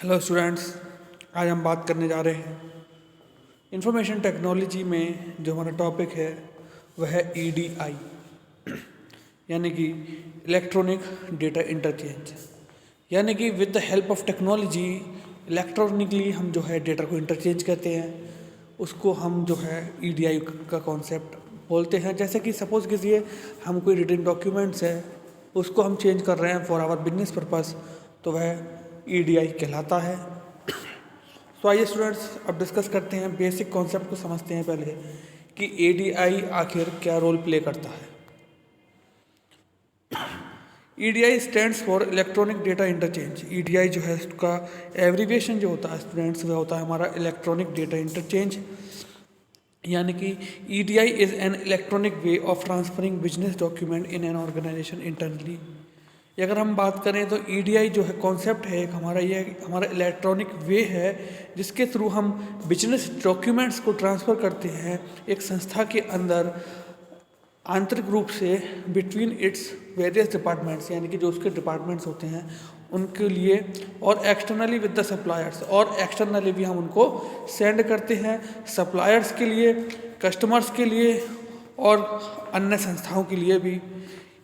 Hello students, आज हम बात करने जा रहे हैं इंफॉर्मेशन टेक्नोलॉजी में। जो हमारा टॉपिक है वह है EDI, यानी कि इलेक्ट्रॉनिक डेटा इंटरचेंज। यानी कि with the help of technology electronically हम जो है डेटा को इंटरचेंज करते हैं, उसको हम जो है EDI का कॉन्सेप्ट बोलते हैं। जैसे कि सपोज कीजिए हम कोई रिटन डॉक्यूमेंट्स है उसको हम चेंज कर रहे हैं फॉर आवर बिजनेस पर्पस, तो वह EDI कहलाता है। तो आइए स्टूडेंट्स अब डिस्कस करते हैं, बेसिक कॉन्सेप्ट को समझते हैं पहले कि EDI आखिर क्या रोल प्ले करता है। EDI stands for electronic data interchange. EDI जो है उसका एब्रीविएशन जो होता है स्टूडेंट्स वह होता है हमारा इलेक्ट्रॉनिक डेटा इंटरचेंज। यानी कि EDI is an electronic way of transferring business document in an organisation internally. अगर हम बात करें तो EDI जो है कॉन्सेप्ट है एक हमारा इलेक्ट्रॉनिक वे है जिसके थ्रू हम बिजनेस डॉक्यूमेंट्स को ट्रांसफ़र करते हैं एक संस्था के अंदर आंतरिक रूप से बिटवीन इट्स वेरियस डिपार्टमेंट्स, यानी कि जो उसके डिपार्टमेंट्स होते हैं उनके लिए, और एक्सटर्नली विद द सप्लायर्स, और एक्सटर्नली भी हम उनको सेंड करते हैं सप्लायर्स के लिए, कस्टमर्स के लिए और अन्य संस्थाओं के लिए भी।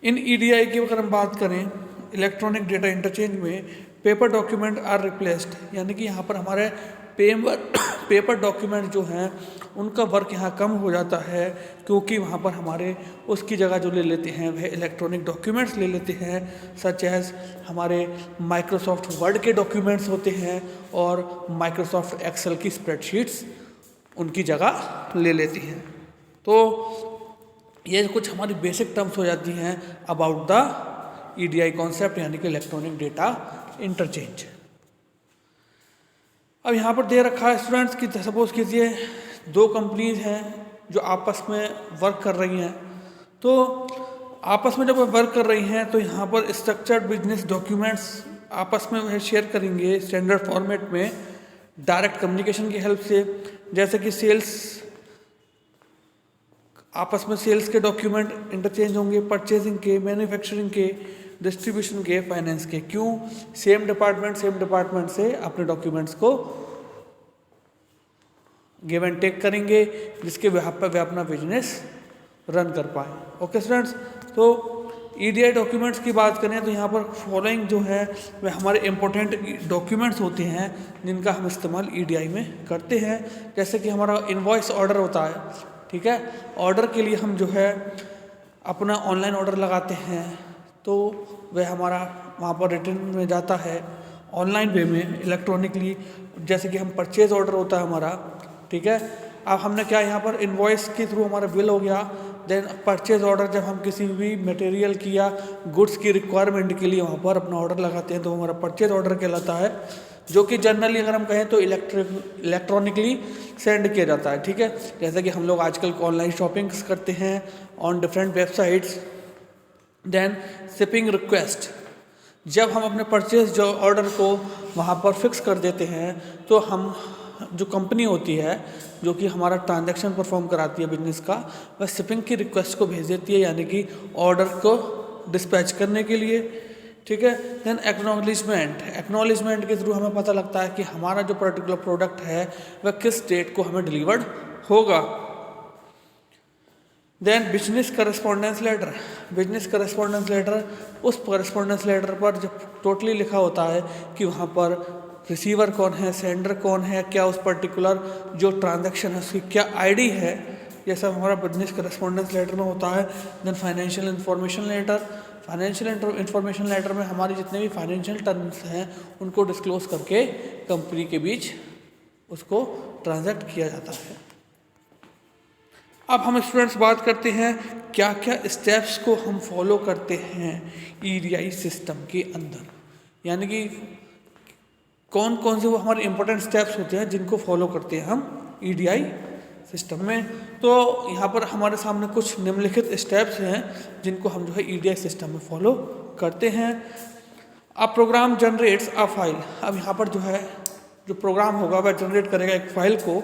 इन EDI की अगर हम बात करें इलेक्ट्रॉनिक डेटा इंटरचेंज में, पेपर डॉक्यूमेंट आर रिप्लेस्ड, यानी कि यहाँ पर हमारे पेपर डॉक्यूमेंट जो हैं उनका वर्क यहाँ कम हो जाता है, क्योंकि वहाँ पर हमारे उसकी जगह जो ले लेते हैं वह इलेक्ट्रॉनिक डॉक्यूमेंट्स ले लेते हैं, सच एज हमारे माइक्रोसॉफ्ट वर्ड के डॉक्यूमेंट्स होते हैं और माइक्रोसॉफ्ट एक्सेल की स्प्रेडशीट्स उनकी जगह ले लेती हैं। तो ये कुछ हमारी बेसिक टर्म्स हो जाती हैं अबाउट द EDI कॉन्सेप्ट, यानी कि इलेक्ट्रॉनिक डेटा इंटरचेंज। अब यहाँ पर दे रखा है स्टूडेंट्स की सपोज कीजिए दो कंपनीज हैं जो आपस में वर्क कर रही हैं। तो आपस में जब वर्क कर रही हैं तो यहाँ पर स्ट्रक्चर्ड बिजनेस डॉक्यूमेंट्स आपस में वह शेयर करेंगे स्टैंडर्ड फॉर्मेट में डायरेक्ट कम्युनिकेशन की हेल्प से। जैसे कि आपस में सेल्स के डॉक्यूमेंट इंटरचेंज होंगे, परचेजिंग के, मैन्युफैक्चरिंग के, डिस्ट्रीब्यूशन के, फाइनेंस के। क्यों? सेम डिपार्टमेंट से अपने डॉक्यूमेंट्स को गिव एंड टेक करेंगे जिसके बेहाफ पर वे अपना बिजनेस रन कर पाए। ओके स्टूडेंट्स, तो EDI डॉक्यूमेंट्स की बात करें तो यहाँ पर फॉलोइंग जो है वे हमारे इंपॉर्टेंट डॉक्यूमेंट्स होते हैं जिनका हम इस्तेमाल EDI में करते हैं। जैसे कि हमारा इनवॉइस ऑर्डर होता है, ठीक है। ऑर्डर के लिए हम जो है अपना ऑनलाइन ऑर्डर लगाते हैं तो वह हमारा वहाँ पर रिटर्न में जाता है ऑनलाइन वे में इलेक्ट्रॉनिकली। जैसे कि हम परचेज ऑर्डर होता है हमारा, ठीक है। अब हमने क्या यहाँ पर इनवॉइस के थ्रू हमारा बिल हो गया, देन परचेज ऑर्डर जब हम किसी भी मटेरियल की या गुड्स की रिक्वायरमेंट के लिए वहाँ पर अपना ऑर्डर लगाते हैं तो हमारा परचेज ऑर्डर कहलाता है, जो कि जनरली अगर हम कहें तो इलेक्ट्रॉनिकली सेंड किया जाता है, ठीक है। जैसे कि हम लोग आजकल ऑनलाइन शॉपिंग्स करते हैं on different websites. Then shipping request, जब हम अपने परचेज जो ऑर्डर को वहाँ पर फिक्स कर देते हैं तो हम जो कंपनी होती है जो कि हमारा ट्रांजैक्शन परफॉर्म कराती है बिजनेस का, वह शिपिंग की रिक्वेस्ट को भेज देती है, यानी कि ऑर्डर को डिस्पैच करने के लिए, ठीक है। देन एक्नॉलेजमेंट के थ्रू हमें पता लगता है कि हमारा जो पर्टिकुलर प्रोडक्ट है वह किस डेट को हमें डिलीवर्ड होगा। देन बिजनेस करस्पॉन्डेंस लेटर, उस करस्पॉन्डेंस लेटर पर जब टोटली लिखा होता है कि वहाँ पर रिसीवर कौन है, सेंडर कौन है, क्या उस पर्टिकुलर जो ट्रांजैक्शन है उसकी क्या ID है, ये सब हमारा बिजनेस करस्पॉन्डेंस लेटर में होता है। देन फाइनेंशियल इंफॉर्मेशन लेटर में हमारे जितने भी फाइनेंशियल टर्म्स हैं उनको डिस्क्लोज करके कंपनी के बीच उसको ट्रांजैक्ट किया जाता है। अब हम स्टूडेंट्स बात करते हैं क्या क्या स्टेप्स को हम फॉलो करते हैं EDI सिस्टम के अंदर, यानी कि कौन कौन से वो हमारे इंपॉर्टेंट स्टेप्स होते हैं जिनको फॉलो करते हैं हम EDI सिस्टम में। तो यहाँ पर हमारे सामने कुछ निम्नलिखित स्टेप्स हैं जिनको हम जो है EDI सिस्टम में फॉलो करते हैं। अब प्रोग्राम जनरेट्स अ फाइल, अब यहाँ पर जो है जो प्रोग्राम होगा वह जनरेट करेगा एक फाइल को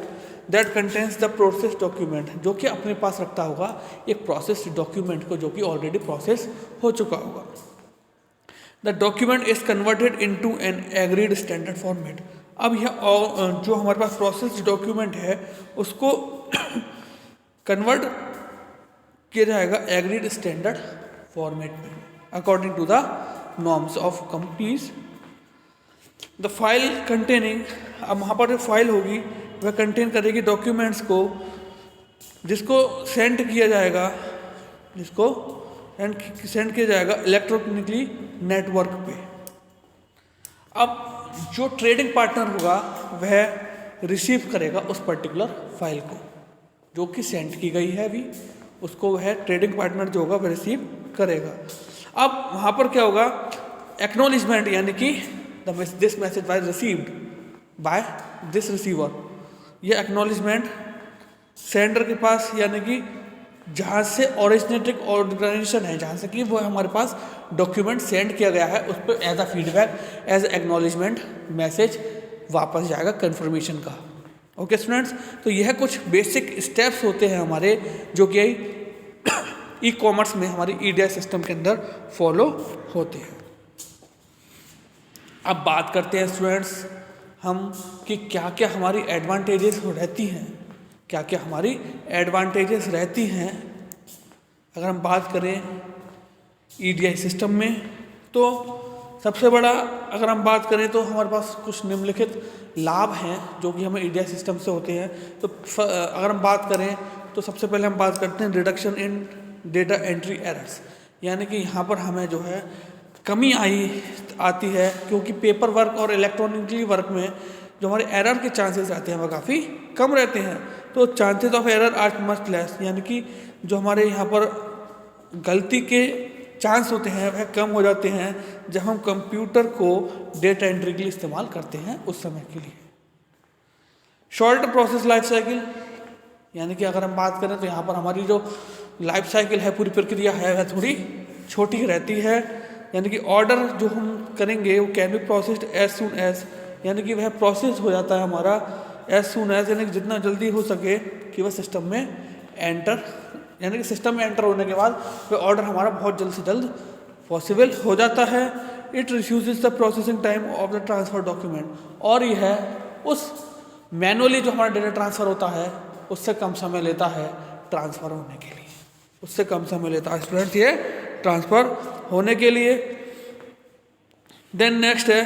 that contains the process document, जो कि अपने पास रखता होगा एक प्रोसेस डॉक्यूमेंट को जो कि ऑलरेडी प्रोसेस हो चुका होगा। The document is converted into an agreed standard format. अब यह जो हमारे पास प्रोसेस डॉक्यूमेंट है उसको कन्वर्ट किया जाएगा एग्रीड स्टैंडर्ड फॉर्मेट में according to the norms of companies. The file containing, अब वहाँ पर जो फाइल होगी वह कंटेन करेगी डॉक्यूमेंट्स को जिसको सेंड किया जाएगा इलेक्ट्रॉनिकली नेटवर्क पे। अब जो ट्रेडिंग पार्टनर होगा वह रिसीव करेगा उस पर्टिकुलर फाइल को जो कि सेंड की गई है अभी, उसको वह ट्रेडिंग पार्टनर जो होगा वह रिसीव करेगा। अब वहाँ पर क्या होगा, एक्नॉलेजमेंट, यानी कि this message was received by this receiver. यह एक्नॉलेजमेंट सेंडर के पास, यानी कि जहाँ से ओरिजिनेटिंग ऑर्गेनाइजेशन है, जहाँ से कि वो हमारे पास डॉक्यूमेंट सेंड किया गया है, उस पर as a feedback, as acknowledgement message वापस जाएगा कंफर्मेशन का। ओके स्टूडेंट्स, तो यह कुछ बेसिक स्टेप्स होते हैं हमारे जो कि ई कॉमर्स में हमारी ईडीआई सिस्टम के अंदर फॉलो होते हैं। अब बात करते हैं स्टूडेंट्स हम कि क्या क्या हमारी एडवांटेजेस रहती हैं, क्या क्या हमारी एडवांटेजेस रहती हैं। अगर हम बात करें ईडीआई सिस्टम में, तो सबसे बड़ा अगर हम बात करें तो हमारे पास कुछ निम्नलिखित लाभ हैं जो कि हमें ईडीआई सिस्टम से होते हैं। तो अगर हम बात करें तो सबसे पहले हम बात करते हैं reduction in data entry errors, यानी कि यहाँ पर हमें जो है कमी आती है, क्योंकि पेपर वर्क और इलेक्ट्रॉनिकली वर्क में जो हमारे एरर के चांसेस रहते हैं वह काफ़ी कम रहते हैं। तो chances of error are much less, यानी कि जो हमारे यहाँ पर गलती के चांस होते हैं वह कम हो जाते हैं जब हम कंप्यूटर को डेटा एंट्री के लिए इस्तेमाल करते हैं उस समय के लिए। शॉर्ट प्रोसेस लाइफ साइकिल, यानी कि अगर हम बात करें तो यहाँ पर हमारी जो लाइफ साइकिल है, पूरी प्रक्रिया है, वह थोड़ी छोटी रहती है, यानी कि ऑर्डर जो हम करेंगे वो can be processed as soon as, यानी कि वह प्रोसेस हो जाता है हमारा एज सून एज, यानी कि जितना जल्दी हो सके कि वह सिस्टम में एंटर, यानी कि सिस्टम में एंटर होने के बाद वह ऑर्डर हमारा बहुत जल्द से जल्द पॉसिबल हो जाता है। It reduces the processing time of the transfer document, और यह उस मैनुअली जो हमारा डेटा ट्रांसफ़र होता है उससे कम समय लेता है ट्रांसफ़र होने के लिए, उससे कम समय लेता है स्टूडेंट्स ये ट्रांसफ़र होने के लिए। देन नेक्स्ट है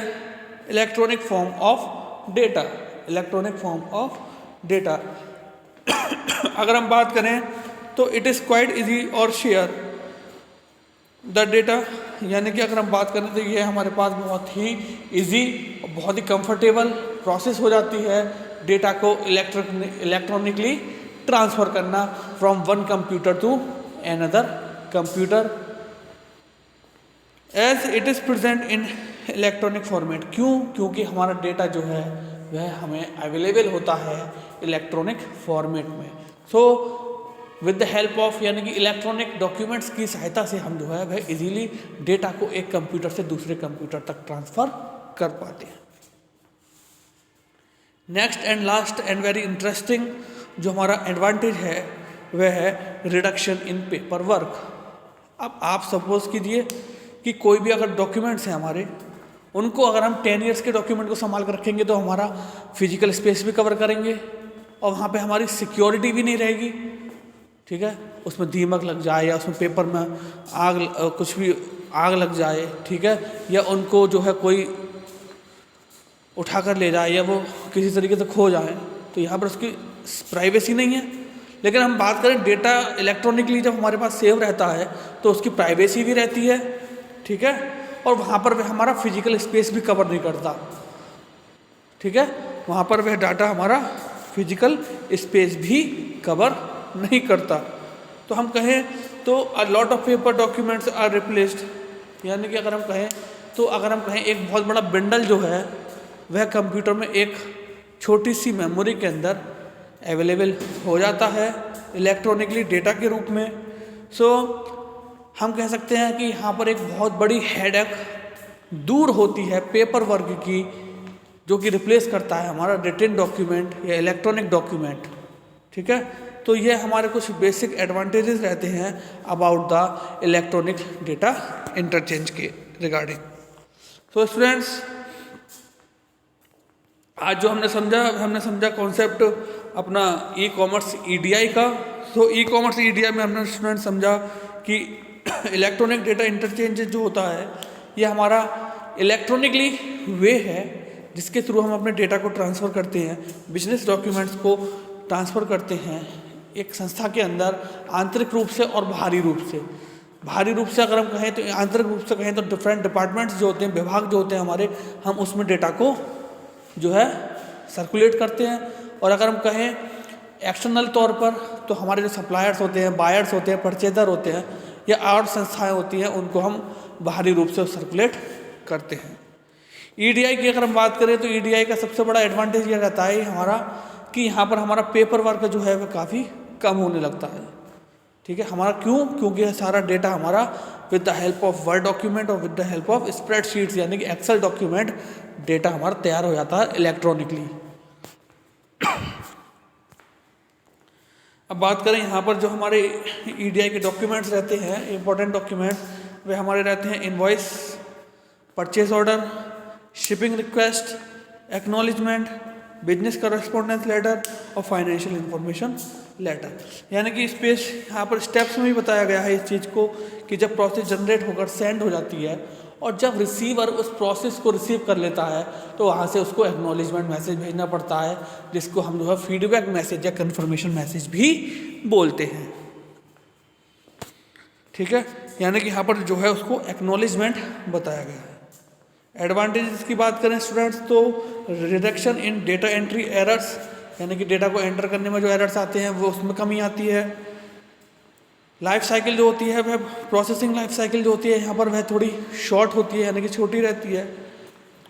electronic form of data, electronic form of data. अगर हम बात करें तो इट इज़ क्वाइट इजी और शेयर द डेटा, यानी कि अगर हम बात करें तो ये हमारे पास बहुत ही इजी, बहुत ही कंफर्टेबल प्रोसेस हो जाती है डेटा को इलेक्ट्रॉनिकली ट्रांसफ़र करना from one computer to another computer as it is present in electronic format. क्योंकि हमारा डेटा जो है वह हमें अवेलेबल होता है इलेक्ट्रॉनिक फॉर्मेट में। So with the help of, यानी कि इलेक्ट्रॉनिक डॉक्यूमेंट्स की सहायता से हम जो है वह इजीली डेटा को एक कंप्यूटर से दूसरे कंप्यूटर तक ट्रांसफ़र कर पाते हैं। Next and last and very interesting जो हमारा एडवांटेज है वह है रिडक्शन इन पेपर वर्क। अब आप सपोज कीजिए कि कोई भी अगर डॉक्यूमेंट्स हैं हमारे, उनको अगर हम 10 ईयर्स के डॉक्यूमेंट को संभाल कर रखेंगे तो हमारा फिजिकल स्पेस भी कवर करेंगे और वहाँ पे हमारी सिक्योरिटी भी नहीं रहेगी, ठीक है। उसमें दीमक लग जाए या उसमें पेपर में कुछ भी आग लग जाए, ठीक है, या उनको जो है कोई उठा कर ले जाए या वो किसी तरीके से खो जाए, तो यहाँ पर उसकी प्राइवेसी नहीं है। लेकिन हम बात करें डेटा इलेक्ट्रॉनिकली जब हमारे पास सेव रहता है तो उसकी प्राइवेसी भी रहती है, ठीक है, और वहाँ पर वह हमारा फिजिकल स्पेस भी कवर नहीं करता, ठीक है, वहाँ पर वह डाटा हमारा फिजिकल स्पेस भी कवर नहीं करता। तो हम कहें तो a lot of paper documents are replaced, यानी कि अगर हम कहें एक बहुत बड़ा बंडल जो है वह कंप्यूटर में एक छोटी सी मेमोरी के अंदर अवेलेबल हो जाता है इलेक्ट्रॉनिकली डेटा के रूप में। सो हम कह सकते हैं कि यहाँ पर एक बहुत बड़ी हेडेक दूर होती है पेपर वर्क की, जो कि रिप्लेस करता है हमारा रिटन डॉक्यूमेंट या इलेक्ट्रॉनिक डॉक्यूमेंट, ठीक है। तो ये हमारे कुछ बेसिक एडवांटेजेस रहते हैं about the electronic data interchange के रिगार्डिंग। सो स्टूडेंट्स, आज जो हमने समझा कॉन्सेप्ट अपना ई कॉमर्स ईडीआई का। सो ई कॉमर्स ईडीआई में हमने स्टूडेंट समझा कि इलेक्ट्रॉनिक डेटा इंटरचेंज जो होता है ये हमारा इलेक्ट्रॉनिकली वे है जिसके थ्रू हम अपने डेटा को ट्रांसफ़र करते हैं, बिजनेस डॉक्यूमेंट्स को ट्रांसफ़र करते हैं एक संस्था के अंदर, आंतरिक रूप से और बाहरी रूप से। बाहरी रूप से अगर हम कहें तो, आंतरिक रूप से कहें तो डिफरेंट डिपार्टमेंट्स जो होते हैं, विभाग जो होते हैं हमारे, हम उसमें डेटा को जो है सर्कुलेट करते हैं। और अगर हम कहें एक्सटर्नल तौर पर तो हमारे जो सप्लायर्स होते हैं, बायर्स होते हैं, परचेजर होते हैं या और संस्थाएं होती हैं, उनको हम बाहरी रूप से सर्कुलेट करते हैं। ईडीआई की अगर हम बात करें तो ईडीआई का सबसे बड़ा एडवांटेज यह रहता है हमारा कि यहाँ पर हमारा पेपर वर्क जो है वह काफ़ी कम होने लगता है। ठीक है, हमारा क्योंकि यह सारा डेटा हमारा with the help of Word document और with the help of spreadsheets यानी कि एक्सेल डॉक्यूमेंट डेटा हमारा तैयार हो जाता है इलेक्ट्रॉनिकली। अब बात करें यहाँ पर जो हमारे ईडीआई के डॉक्यूमेंट्स रहते हैं, इंपॉर्टेंट डॉक्यूमेंट्स, वे हमारे रहते हैं invoice, purchase order, shipping request, acknowledgement, business correspondence letter और फाइनेंशियल इंफॉर्मेशन लेटर। यानी कि स्पेस यहाँ पर स्टेप्स में भी बताया गया है इस चीज़ को कि जब प्रोसेस जनरेट होकर सेंड हो जाती है और जब रिसीवर उस प्रोसेस को रिसीव कर लेता है तो वहाँ से उसको एक्नॉलेजमेंट मैसेज भेजना पड़ता है, जिसको हम जो है फीडबैक मैसेज या कन्फर्मेशन मैसेज भी बोलते हैं। ठीक है, यानी कि यहाँ पर जो है उसको एक्नॉलेजमेंट बताया गया है। एडवांटेजेस की बात करें स्टूडेंट्स तो reduction in data entry errors, यानी कि डेटा को एंटर करने में जो एरर्स आते हैं वो उसमें कमी आती है। लाइफ साइकिल जो होती है वह प्रोसेसिंग लाइफ साइकिल जो होती है यहाँ पर वह थोड़ी शॉर्ट होती है, यानी कि छोटी रहती है।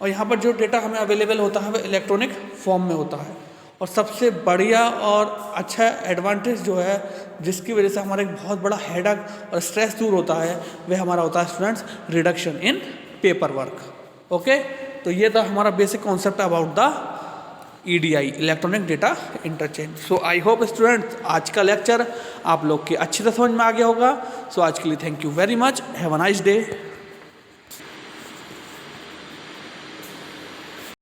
और यहाँ पर जो डेटा हमें अवेलेबल होता है वह इलेक्ट्रॉनिक फॉर्म में होता है। और सबसे बढ़िया और अच्छा एडवांटेज जो है जिसकी वजह से हमारा एक बहुत बड़ा हेडेक और स्ट्रेस दूर होता है वह हमारा होता है students reduction in paper work. Okay, तो ये था हमारा basic concept about the EDI, electronic data interchange. So I hope students आज का लेक्चर आप लोग के अच्छी तरह समझ में आ गया होगा। सो आज के लिए thank you very much, have a nice day.